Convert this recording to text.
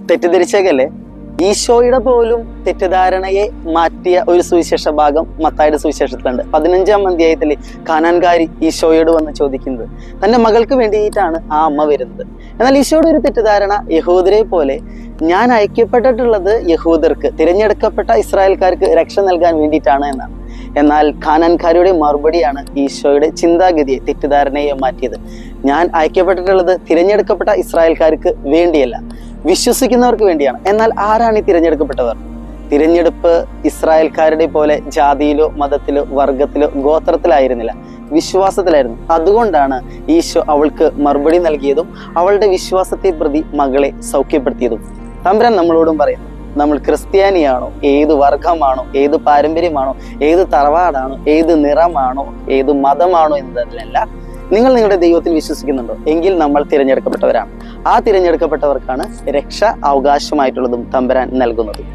തെറ്റിദ്ധരിച്ചേക്കല്ലേ? ഈശോയുടെ പോലും തെറ്റിദ്ധാരണയെ മാറ്റിയ ഒരു സുവിശേഷ ഭാഗം മത്തായിയുടെ സുവിശേഷത്തിലുണ്ട്. 15-ാം അധ്യായത്തിൽ കാനാൻകാരി ഈശോയോട് വന്ന് ചോദിക്കുന്നത് തന്റെ മകൾക്ക് വേണ്ടിയിട്ടാണ് ആ അമ്മ വരുന്നത്. എന്നാൽ ഈശോയുടെ ഒരു തെറ്റിദ്ധാരണ യഹൂദരെ പോലെ ഞാൻ അയക്കപ്പെട്ടിട്ടുള്ളത് യഹൂദർക്ക്, തിരഞ്ഞെടുക്കപ്പെട്ട ഇസ്രായേൽക്കാർക്ക് രക്ഷ നൽകാൻ വേണ്ടിയിട്ടാണ് എന്നാണ്. എന്നാൽ കാനാൻകാരിയുടെ മറുപടിയാണ് ഈശോയുടെ ചിന്താഗതിയെ, തെറ്റിദ്ധാരണയെ മാറ്റിയത്. ഞാൻ അയക്കപ്പെട്ടിട്ടുള്ളത് തിരഞ്ഞെടുക്കപ്പെട്ട ഇസ്രായേൽക്കാർക്ക് വേണ്ടിയല്ല, വിശ്വസിക്കുന്നവർക്ക് വേണ്ടിയാണ്. എന്നാൽ ആരാണ് ഈ തിരഞ്ഞെടുക്കപ്പെട്ടവർ? തിരഞ്ഞെടുപ്പ് ഇസ്രായേൽക്കാരുടെ പോലെ ജാതിയിലോ മതത്തിലോ വർഗത്തിലോ ഗോത്രത്തിലായിരുന്നില്ല, വിശ്വാസത്തിലായിരുന്നു. അതുകൊണ്ടാണ് ഈശോ അവൾക്ക് മറുപടി നൽകിയതും അവളുടെ വിശ്വാസത്തെ പ്രതി മകളെ സൗഖ്യപ്പെടുത്തിയതും. തമ്പുരാൻ നമ്മളോടും പറയുന്നു, നമ്മൾ ക്രിസ്ത്യാനിയാണോ, ഏത് വർഗമാണോ, ഏത് പാരമ്പര്യമാണോ, ഏത് തറവാടാണോ, ഏത് നിറമാണോ, ഏത് മതമാണോ എന്നതിലല്ല, നിങ്ങൾ നിങ്ങളുടെ ദൈവത്തിൽ വിശ്വസിക്കുന്നുണ്ടോ എങ്കിൽ നമ്മൾ തിരഞ്ഞെടുക്കപ്പെട്ടവരാണ്. ആ തിരഞ്ഞെടുക്കപ്പെട്ടവർക്കാണ് രക്ഷ അവകാശമായിട്ടുള്ളതും തമ്പുരാൻ നൽകുന്നതും.